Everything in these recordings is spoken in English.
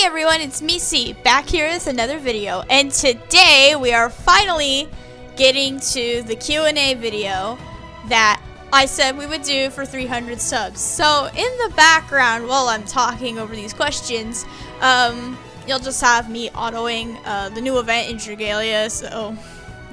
Hey everyone, it's me, C, back here with another video, and today we are finally getting to the Q&A video that I said we would do for 300 subs. So in the background, while I'm talking over these questions, you'll just have me autoing the new event in Dragalia, so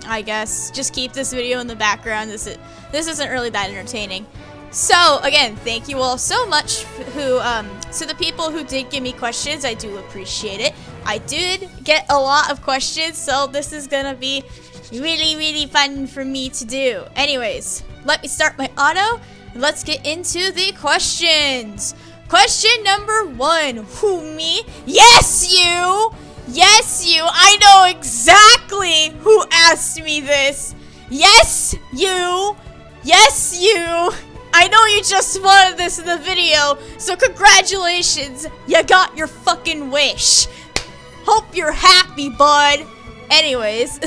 I guess just keep this video in the background. This isn't really that entertaining. So again, thank you all so much to the people who did give me questions. I do appreciate it. I did get a lot of questions, so this is gonna be really fun for me to do. Anyways, let me start my auto and let's get into the questions. Question number 1. Who, me? Yes, you! Yes, you! I know exactly who asked me this! Yes, you! Yes, you! I know you just wanted this in the video, so congratulations! You got your fucking wish! Hope you're happy, bud! Anyways,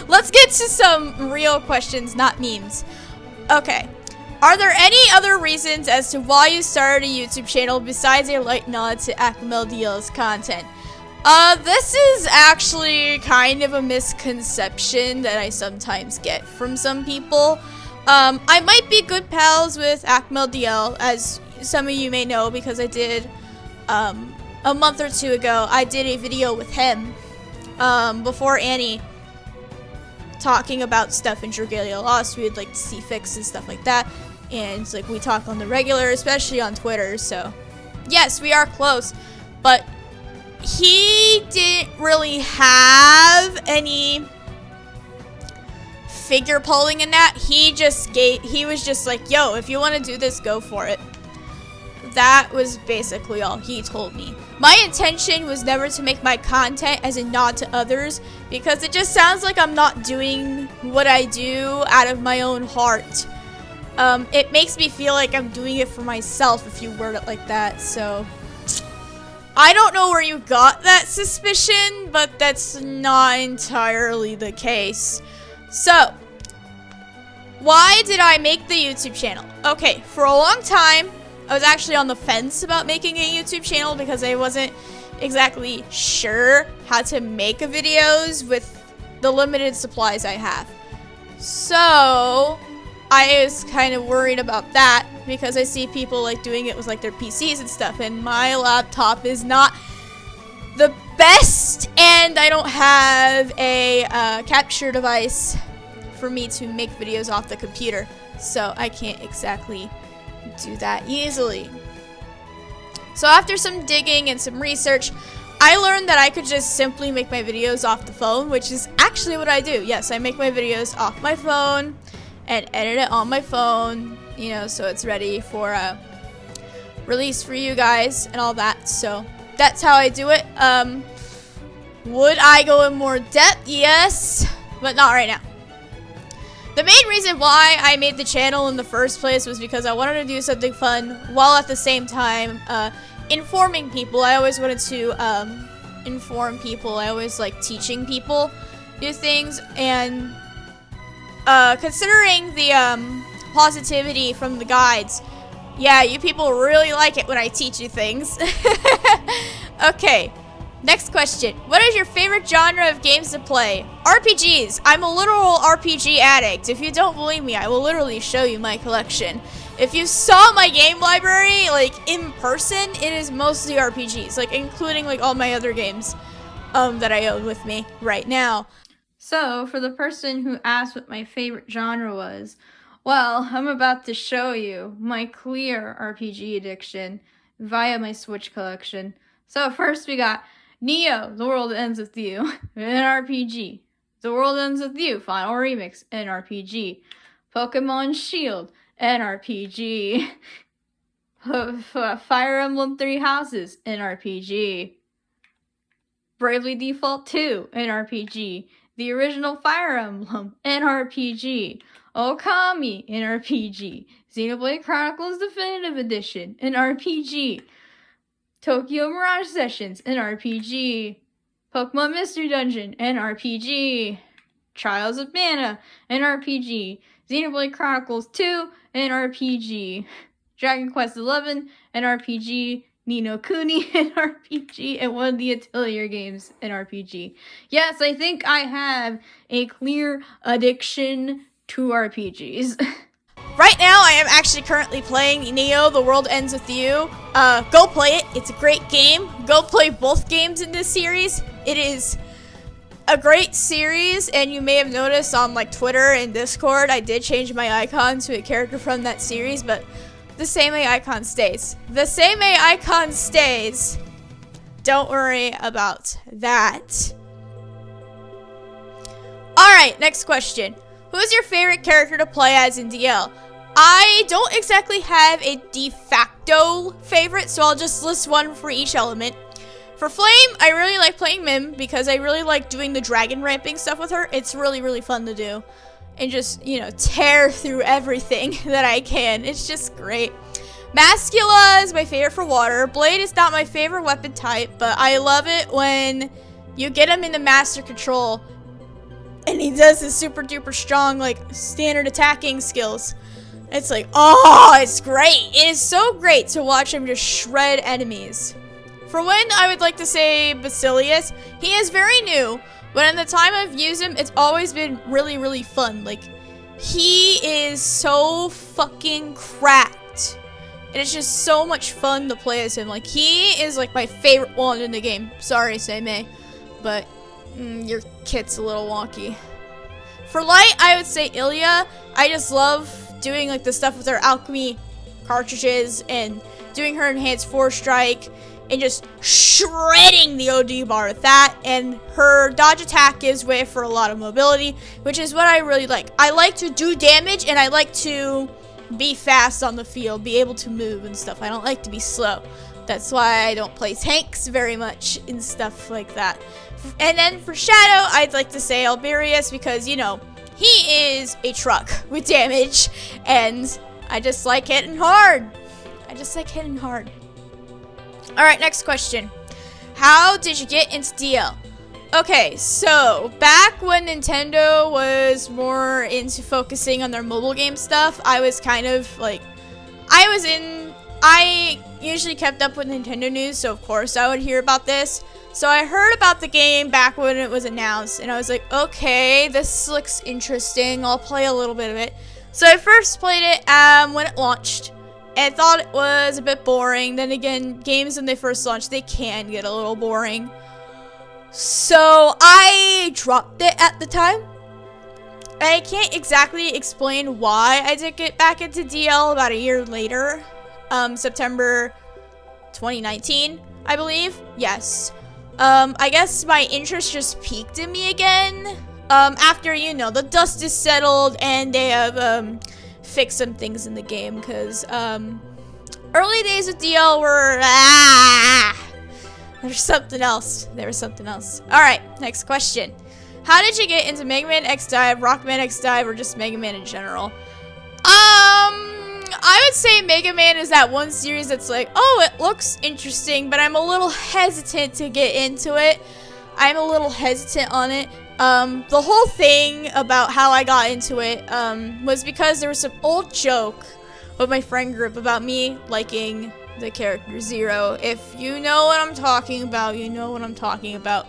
let's get to some real questions, not memes. Okay. Are there any other reasons as to why you started a YouTube channel besides a light nod to Alchemy XDiVE's content? This is actually kind of a misconception that I sometimes get from some people. I might be good pals with Alchemy XDiVE, as some of you may know, because I did, a month or two ago, I did a video with him, before Annie, talking about stuff in Dragalia Lost. We would like to see fix and stuff like that, and like we talk on the regular, especially on Twitter, so yes, we are close, but he didn't really have any figure polling in that. He was just like, yo, if you want to do this, go for it. That was basically all he told me. My intention was never to make my content as a nod to others, because it just sounds like I'm not doing what I do out of my own heart. It makes me feel like I'm doing it for myself if you word it like that, so I don't know where you got that suspicion, but that's not entirely the case. So, why did I make the YouTube channel? Okay, for a long time, I was actually on the fence about making a YouTube channel because I wasn't exactly sure how to make videos with the limited supplies I have. So, I was kind of worried about that because I see people like doing it with like their PCs and stuff, and my laptop is not the best, and I don't have a capture device for me to make videos off the computer, so I can't exactly do that easily. So after some digging and some research, I learned that I could just simply make my videos off the phone, which is actually what I do. Yes, I make my videos off my phone and edit it on my phone, you know, so it's ready for release for you guys and all that. So that's how I do it. Would I go in more depth? Yes, but not right now. The main reason why I made the channel in the first place was because I wanted to do something fun while at the same time informing people. I always wanted to inform people. I always like teaching people new things, and considering the positivity from the guides, yeah, you people really like it when I teach you things. Okay. Next question. What is your favorite genre of games to play? RPGs. I'm a literal RPG addict. If you don't believe me, I will literally show you my collection. If you saw my game library, like, in person, it is mostly RPGs, like, including, like, all my other games, that I own with me right now. So, for the person who asked what my favorite genre was, well, I'm about to show you my clear RPG addiction via my Switch collection. So, first we got Neo, The World Ends With You, an RPG. The World Ends With You, Final Remix, an RPG. Pokemon Shield, an RPG. Fire Emblem Three Houses, an RPG. Bravely Default 2, an RPG. The Original Fire Emblem, an RPG. Okami, an RPG. Xenoblade Chronicles Definitive Edition, an RPG. Tokyo Mirage Sessions, an RPG. Pokemon Mystery Dungeon, an RPG. Trials of Mana, an RPG. Xenoblade Chronicles 2, an RPG. Dragon Quest XI, an RPG. Ni no Kuni in RPG and one of the Atelier games in RPG. Yes, I think I have a clear addiction to RPGs. Right now, I am actually currently playing Neo: The World Ends With You. Go play it. It's a great game. Go play both games in this series. It is a great series, and you may have noticed on like Twitter and Discord, I did change my icon to a character from that series, but the same A icon stays. The same A icon stays. Don't worry about that. Alright, next question. Who's your favorite character to play as in DL? I don't exactly have a de facto favorite, so I'll just list one for each element. For Flame, I really like playing Mim because I really like doing the dragon ramping stuff with her. It's really, really fun to do. And just, you know, tear through everything that I can. It's just great. Mascula is my favorite for water. Blade is not my favorite weapon type, but I love it when you get him into master control and he does his super duper strong, like, standard attacking skills. It's like, oh, it's great. It is so great to watch him just shred enemies. For Wind, I would like to say Basilius. He is very new, but in the time I've used him, it's always been really, really fun. Like, he is so fucking cracked. And it's just so much fun to play as him. Like, he is like my favorite one in the game. Sorry, Seimei, but your kit's a little wonky. For Light, I would say Ilya. I just love doing like the stuff with her alchemy cartridges and doing her enhanced 4-strike and just shredding the OD bar with that. And her dodge attack gives way for a lot of mobility, which is what I really like. I like to do damage and I like to be fast on the field, be able to move and stuff. I don't like to be slow. That's why I don't play tanks very much and stuff like that. And then for Shadow, I'd like to say Alberius because, you know, he is a truck with damage, and I just like hitting hard. I just like hitting hard. Alright, next question. How did you get into DL? Okay, so back when Nintendo was more into focusing on their mobile game stuff, I was kind of like, I usually kept up with Nintendo news, so of course I would hear about this. So I heard about the game back when it was announced, and I was like, okay, this looks interesting. I'll play a little bit of it. So I first played it when it launched, and I thought it was a bit boring. Then again, games when they first launch, they can get a little boring. So I dropped it at the time. I can't exactly explain why I did get back into DL about a year later. September 2019, I believe. Yes. I guess my interest just peaked in me again. After, you know, the dust is settled and they have, fixed some things in the game. Because, early days of DL were, there's something else. There was something else. Alright, next question. How did you get into Megaman XDiVE, Rockman XDiVE, or just Megaman in general? I would say Mega Man is that one series that's like, oh, it looks interesting, but I'm a little hesitant to get into it. I'm a little hesitant on it. The whole thing about how I got into it was because there was some old joke with my friend group about me liking the character Zero. If you know what I'm talking about, you know what I'm talking about.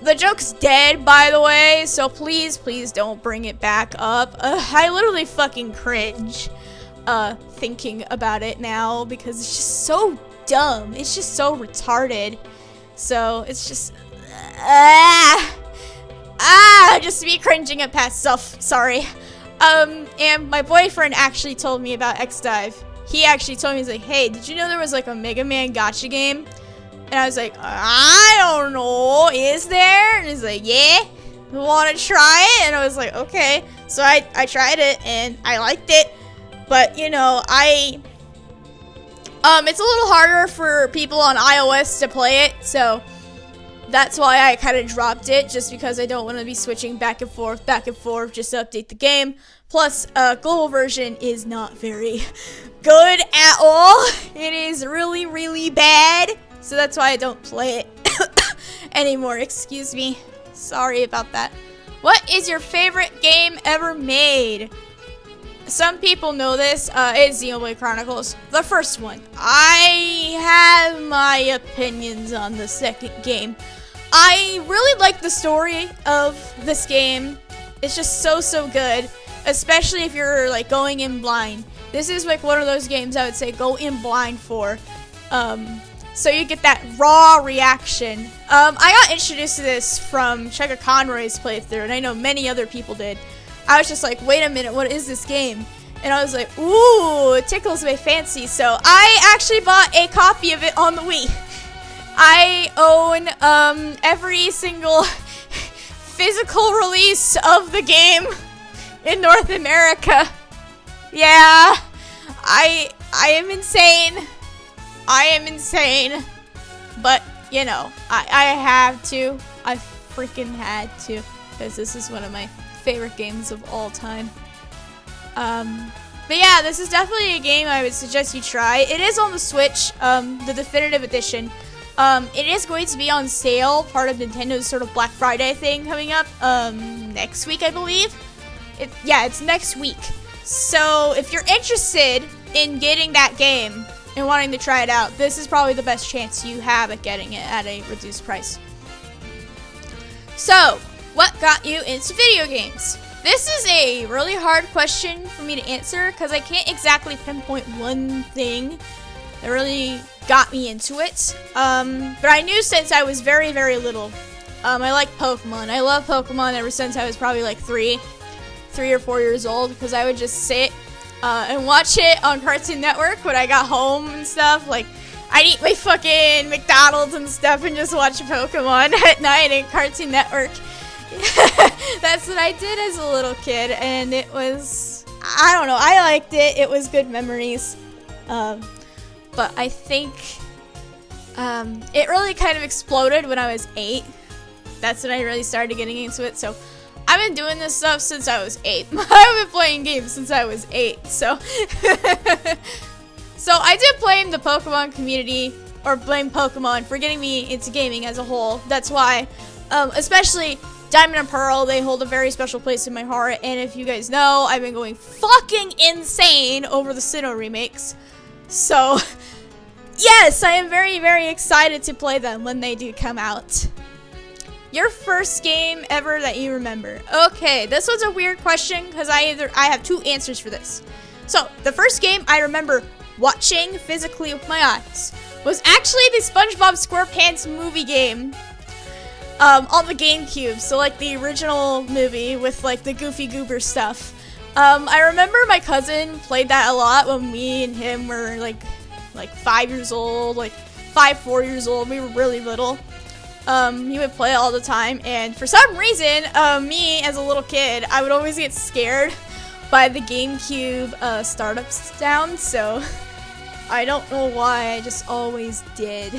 The joke's dead, by the way, so please, please don't bring it back up. I literally fucking cringe thinking about it now because it's just so dumb. It's just so retarded. So it's just just me cringing at past stuff. Sorry. And my boyfriend actually told me about XDiVE. He actually told me, he's like, hey, did you know there was like a Mega Man gacha game? And I was like, I don't know, is there? And he's like, yeah, you want to try it? And I was like, okay. So I tried it, and I liked it. But, you know, it's a little harder for people on iOS to play it. So that's why I kind of dropped it, just because I don't want to be switching back and forth, just to update the game. Plus, global version is not very good at all. It is really, really bad. So that's why I don't play it anymore. Excuse me. Sorry about that. What is your favorite game ever made? some people know this, it's Xenoblade Chronicles, the first one. I have my opinions on the second game. I really like the story of this game. It's just so good, especially if you're like going in blind. This is like one of those games I would say go in blind for. So you get that raw reaction. I got introduced to this from Cheka Conroy's playthrough, and I know many other people did. I was just like, wait a minute, what is this game? And I was like, ooh, it tickles my fancy. So I actually bought a copy of it on the Wii. I own every single physical release of the game in North America. Yeah, I am insane. I am insane. But, you know, I have to. I freaking had to. Because this is one of my favorite games of all time. But yeah, this is definitely a game I would suggest you try. It is on the Switch, the definitive edition. It is going to be on sale, part of Nintendo's sort of Black Friday thing coming up next week, I believe. It's next week. So if you're interested in getting that game and wanting to try it out, this is probably the best chance you have at getting it at a reduced price. So, what got you into video games? This is a really hard question for me to answer because I can't exactly pinpoint one thing that really got me into it. But I knew since I was very little. I like Pokemon. I love Pokemon ever since I was probably like 3 or 4 years old, because I would just sit and watch it on Cartoon Network when I got home and stuff. Like, I'd eat my fucking McDonald's and stuff and just watch Pokemon at night in Cartoon Network. That's what I did as a little kid, and it was, I don't know, I liked it. It was good memories. But I think it really kind of exploded when I was 8. That's when I really started getting into it. So I've been doing this stuff since I was 8. I've been playing games since I was 8. So so I do blame the Pokemon community, or blame Pokemon for getting me into gaming as a whole. That's why, especially Diamond and Pearl, they hold a very special place in my heart. And if you guys know, I've been going fucking insane over the Sinnoh remakes. So yes, I am very excited to play them when they do come out. Your first game ever that you remember? Okay, this was a weird question because I have 2 answers for this. So the first game I remember watching physically with my eyes was actually the SpongeBob SquarePants movie game on the GameCube. So like the original movie with like the Goofy Goober stuff. I remember my cousin played that a lot when me and him were like 5 years old, like 4 years old. We were really little. He would play it all the time, and for some reason, me as a little kid, I would always get scared by the GameCube startup sound, so I don't know why, I just always did.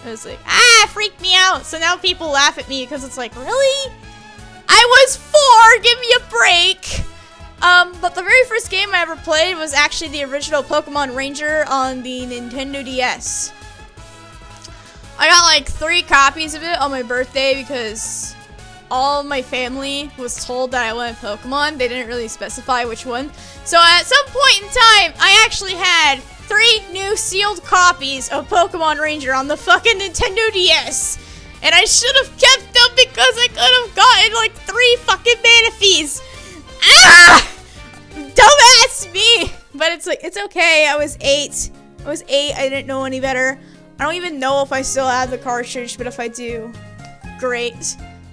I was like, it freaked me out. So now people laugh at me because it's like, really? I was 4, give me a break. But the very first game I ever played was actually the original Pokemon Ranger on the Nintendo DS. I got like 3 copies of it on my birthday because all my family was told that I wanted Pokemon. They didn't really specify which one. So at some point in time, I actually had 3 new sealed copies of Pokemon Ranger on the fucking Nintendo DS. And I should have kept them because I could have gotten like 3 fucking Manaphy's. Dumbass me! But it's like, it's okay. I was 8. I didn't know any better. I don't even know if I still have the cartridge, but if I do, great.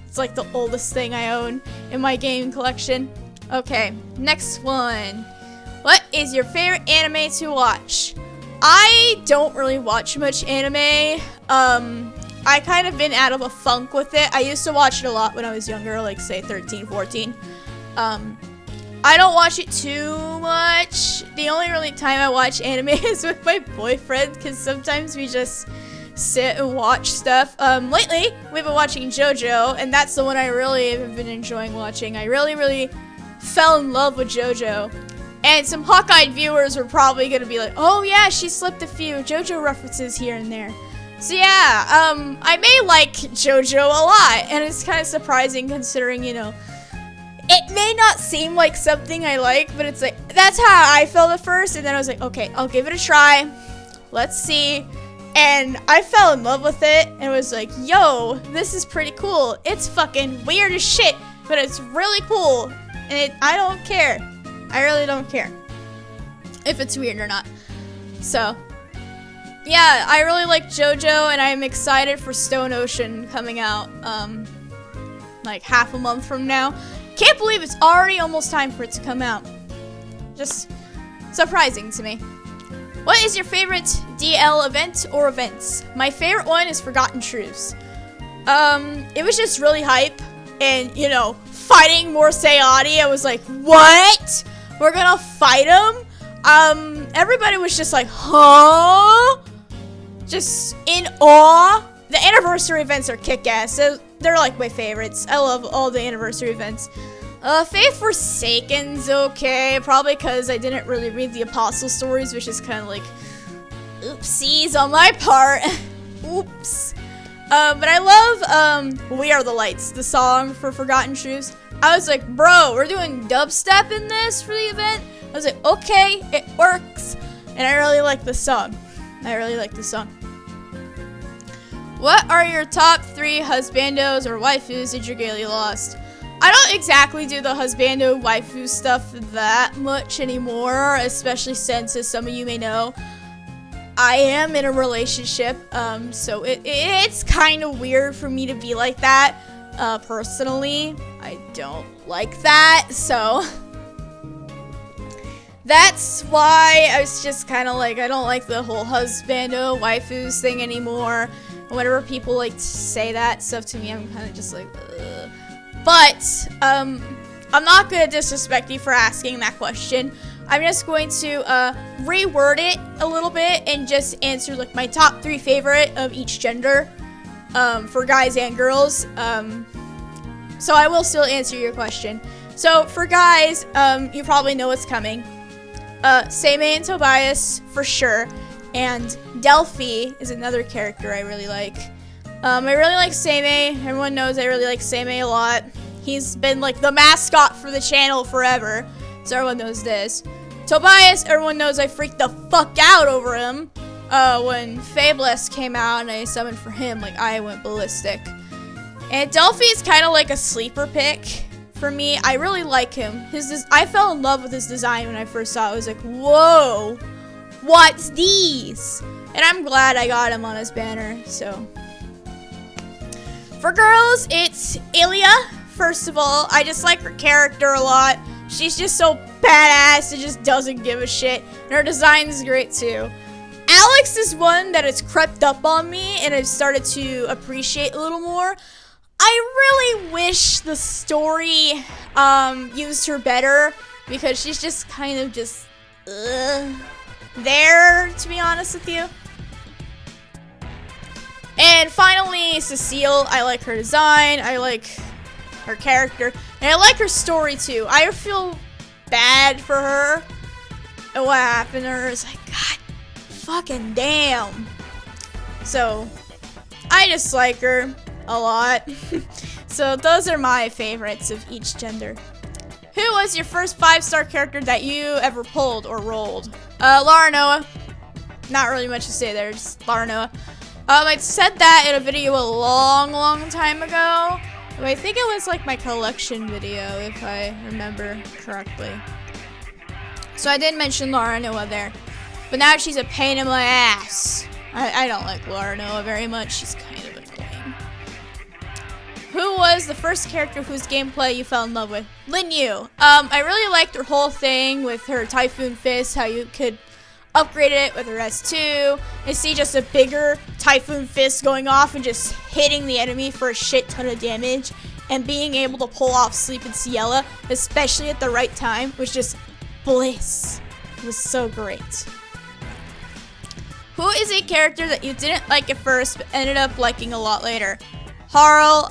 It's like the oldest thing I own in my game collection. Okay, next one. What is your favorite anime to watch? I don't really watch much anime. I kind of been out of a funk with it. I used to watch it a lot when I was younger, like say 13, 14. I don't watch it too much. The only really time I watch anime is with my boyfriend, because sometimes we just sit and watch stuff. Lately, we've been watching JoJo, and that's the one I really have been enjoying watching. I really fell in love with JoJo. And some Hawkeye viewers were probably going to be like, oh yeah, she slipped a few JoJo references here and there. So yeah, I may like JoJo a lot, and it's kind of surprising considering, you know, it may not seem like something I like, but it's like, that's how I felt at first. And then I was like, okay, I'll give it a try. Let's see. And I fell in love with it and was like, yo, this is pretty cool. It's fucking weird as shit, but it's really cool. And I don't care. I really don't care if it's weird or not. So, yeah, I really like JoJo, and I'm excited for Stone Ocean coming out, like half a month from now. Can't believe it's already almost time for it to come out. Just surprising to me. What is your favorite DL event or events? My favorite one is Forgotten Truths. It was just really hype, and you know, fighting Morseati, I was like, what? We're gonna fight him? Everybody was just like, huh? Just in awe. The anniversary events are kick-ass. They're like my favorites. I love all the anniversary events. Faith Forsaken's okay, probably because I didn't really read the Apostle stories, which is kind of like oopsies on my part. Oops. But I love We Are the Lights, the song for Forgotten Truths. I was like, bro, we're doing dubstep in this for the event? I was like, okay, it works. And I really like the song. What are your top 3 husbandos or waifus that you're gaily lost? I don't exactly do the husbando waifu stuff that much anymore, especially since, as some of you may know, I am in a relationship, so it's kind of weird for me to be like that. Personally, I don't like that, so that's why I was just kind of like, I don't like the whole husbando waifus thing anymore. Whenever people like to say that stuff to me, I'm kind of just like, ugh. But, I'm not going to disrespect you for asking that question. I'm just going to reword it a little bit and just answer like my top 3 favorite of each gender, for guys and girls. So I will still answer your question. So for guys, you probably know what's coming. Seimei and Tobias for sure, and Delphi is another character I really like. I really like Seimei. Everyone knows I really like Seimei a lot. He's been like the mascot for the channel forever, so everyone knows this. Tobias, everyone knows I freaked the fuck out over him when Fabless came out and I summoned for him. Like, I went ballistic. And Delphi is kind of like a sleeper pick for me. I really like him. I fell in love with his design when I first saw it. I was like, whoa, what's these? And I'm glad I got him on his banner, so. For girls, it's Ilya. First of all, I just like her character a lot. She's just so badass, it just doesn't give a shit. And her design is great too. Alex is one that has crept up on me and I've started to appreciate a little more. I really wish the story used her better, because she's just kind of just there, to be honest with you. And finally, Cecile. I like her design, I like her character, and I like her story too. I feel bad for her and what happened to her. Is like, god fucking damn. So I just like her a lot. So those are my favorites of each gender. Who was your first 5-star character that you ever pulled or rolled? Lara Noah. Not really much to say there, just Lara Noah. I said that in a video a long time ago. I think it was like my collection video, if I remember correctly. So I did mention Lara Noah there. But now she's a pain in my ass. I don't like Lara Noah very much. She's kind of annoying. Who was the first character whose gameplay you fell in love with? Lin Yu. I really liked her whole thing with her Typhoon Fist, how you could upgrade it with her S2 and see just a bigger Typhoon Fist going off and just hitting the enemy for a shit ton of damage, and being able to pull off Sleep and Ciela, especially at the right time, was just bliss. It was so great. Who is a character that you didn't like at first but ended up liking a lot later? Harl.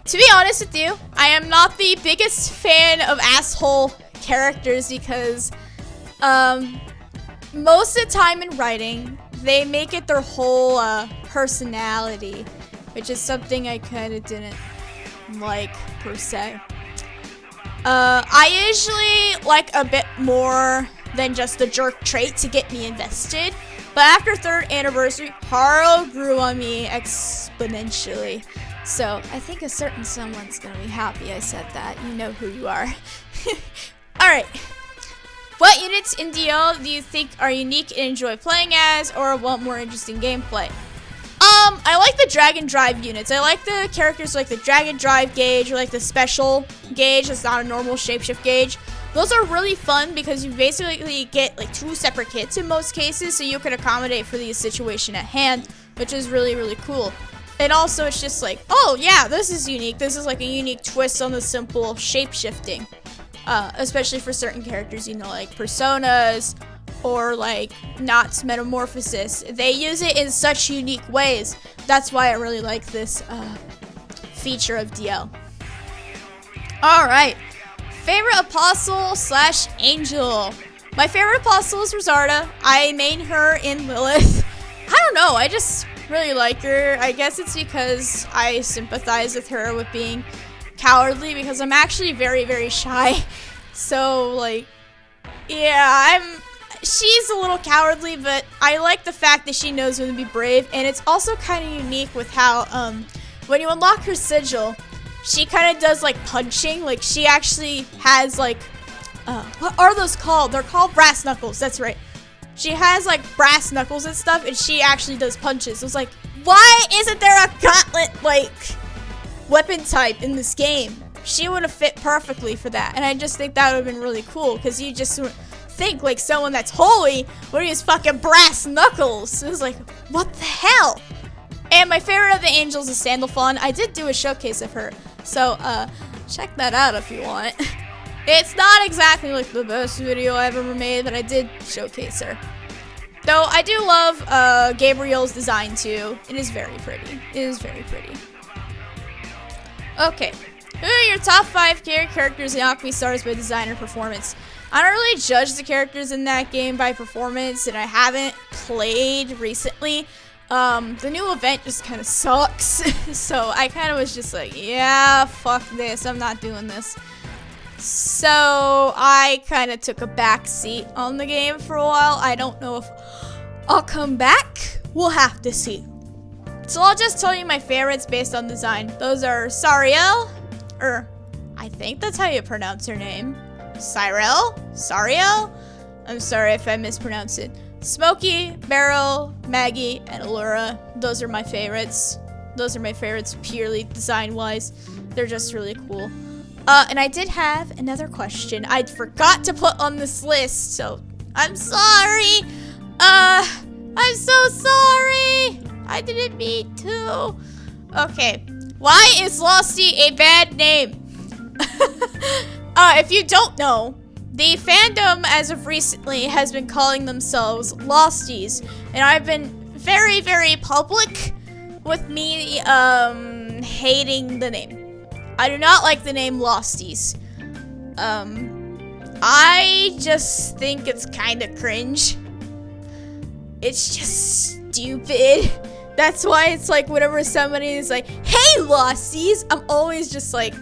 To be honest with you, I am not the biggest fan of asshole characters because most of the time in writing, they make it their whole personality, which is something I kind of didn't like, per se. I usually like a bit more than just the jerk trait to get me invested. But after 3rd anniversary, Haro grew on me exponentially. So I think a certain someone's gonna be happy I said that. You know who you are. Alright. What units in DL do you think are unique and enjoy playing as, or want more interesting gameplay? I like the drag and drive units. I like the characters like the drag and drive gauge, or like the special gauge that's not a normal shapeshift gauge. Those are really fun because you basically get like 2 separate kits in most cases, so you can accommodate for the situation at hand, which is really, really cool. And also it's just like, oh yeah, this is unique. This is like a unique twist on the simple shape-shifting. Especially for certain characters, you know, like personas or like Knott's metamorphosis. They use it in such unique ways. That's why I really like this feature of DL. Alright. Favorite apostle / angel. My favorite apostle is Rosarda. I main her in Lilith. I don't know, I just really like her. I guess it's because I sympathize with her with being cowardly, because I'm actually very, very shy. So like, yeah, she's a little cowardly, but I like the fact that she knows when to be brave. And it's also kind of unique with how when you unlock her sigil, she kind of does like punching. Like she actually has like what are those called? They're called brass knuckles. That's right. She has like brass knuckles and stuff, and she actually does punches. I was like, why isn't there a gauntlet like weapon type in this game? She would have fit perfectly for that. And I just think that would have been really cool, because you just think like someone that's holy would use fucking brass knuckles. It was like, what the hell? And my favorite of the angels is Sandalphon. I did do a showcase of her, so check that out if you want. It's not exactly like the best video I ever made, but I did showcase her. Though I do love Gabriel's design too. It is very pretty. It is very pretty. Okay, who are your top 5 characters in Alchemy Stars by design or performance? I don't really judge the characters in that game by performance, and I haven't played recently. The new event just kind of sucks. So I kind of was just like, yeah, fuck this. I'm not doing this. So I kind of took a back seat on the game for a while. I don't know if I'll come back. We'll have to see. So I'll just tell you my favorites based on design. Those are Sariel, or I think that's how you pronounce her name. Sariel? I'm sorry if I mispronounce it. Smokey, Beryl, Maggie, and Allura. Those are my favorites. Those are my favorites purely design-wise. They're just really cool. And I did have another question I forgot to put on this list, so I'm sorry. I'm so sorry. I didn't mean to. Okay. Why is Lostie a bad name? If you don't know, the fandom as of recently has been calling themselves Losties, and I've been very, very public with me hating the name. I do not like the name Losties. I just think it's kind of cringe. It's just stupid. That's why it's like whenever somebody is like, hey Losties, I'm always just like,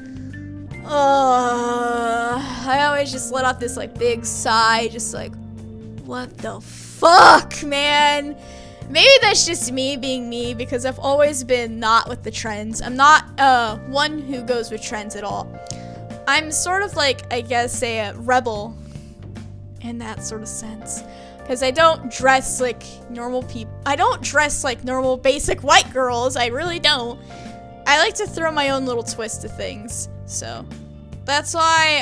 I always just let off this like big sigh, just like, what the fuck, man? Maybe that's just me being me, because I've always been not with the trends. I'm not one who goes with trends at all. I'm sort of like, I guess, a rebel in that sort of sense. Because I don't dress like normal people. I don't dress like normal basic white girls. I really don't. I like to throw my own little twist to things. So that's why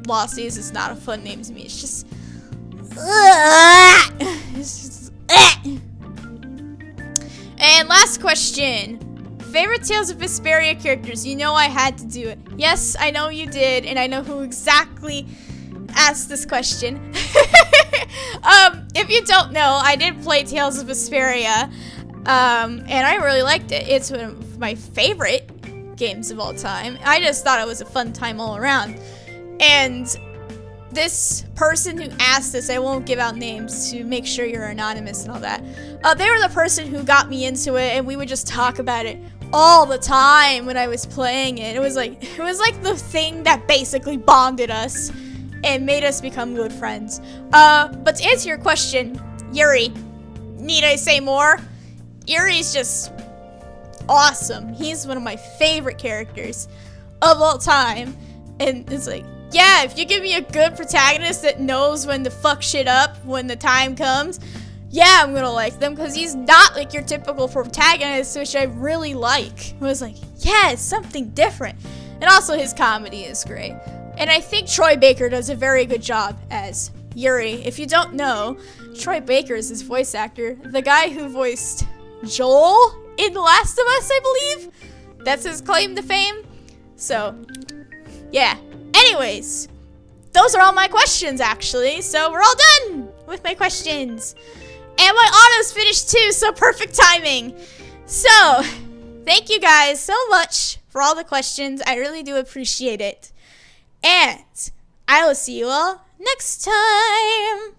Losties is not a fun name to me. It's just... And last question. Favorite Tales of Vesperia characters? You know I had to do it. Yes, I know you did, and I know who exactly asked this question. If you don't know, I did play Tales of Vesperia, and I really liked it. It's one of my favorite games of all time. I just thought it was a fun time all around. And this person who asked this, I won't give out names to make sure you're anonymous and all that. They were the person who got me into it, and we would just talk about it all the time when I was playing it. It was like the thing that basically bonded us and made us become good friends. But to answer your question, Yuri, need I say more? Yuri's just awesome. He's one of my favorite characters of all time. And it's like, yeah, if you give me a good protagonist that knows when to fuck shit up when the time comes, yeah, I'm gonna like them, because he's not like your typical protagonist, which I really like. I was like, yeah, it's something different. And also his comedy is great. And I think Troy Baker does a very good job as Yuri. If you don't know, Troy Baker is his voice actor. The guy who voiced Joel in The Last of Us, I believe. That's his claim to fame. So, yeah. Anyways, those are all my questions, actually. So we're all done with my questions. And my auto's finished too, so perfect timing. So, thank you guys so much for all the questions. I really do appreciate it. And I will see you all next time.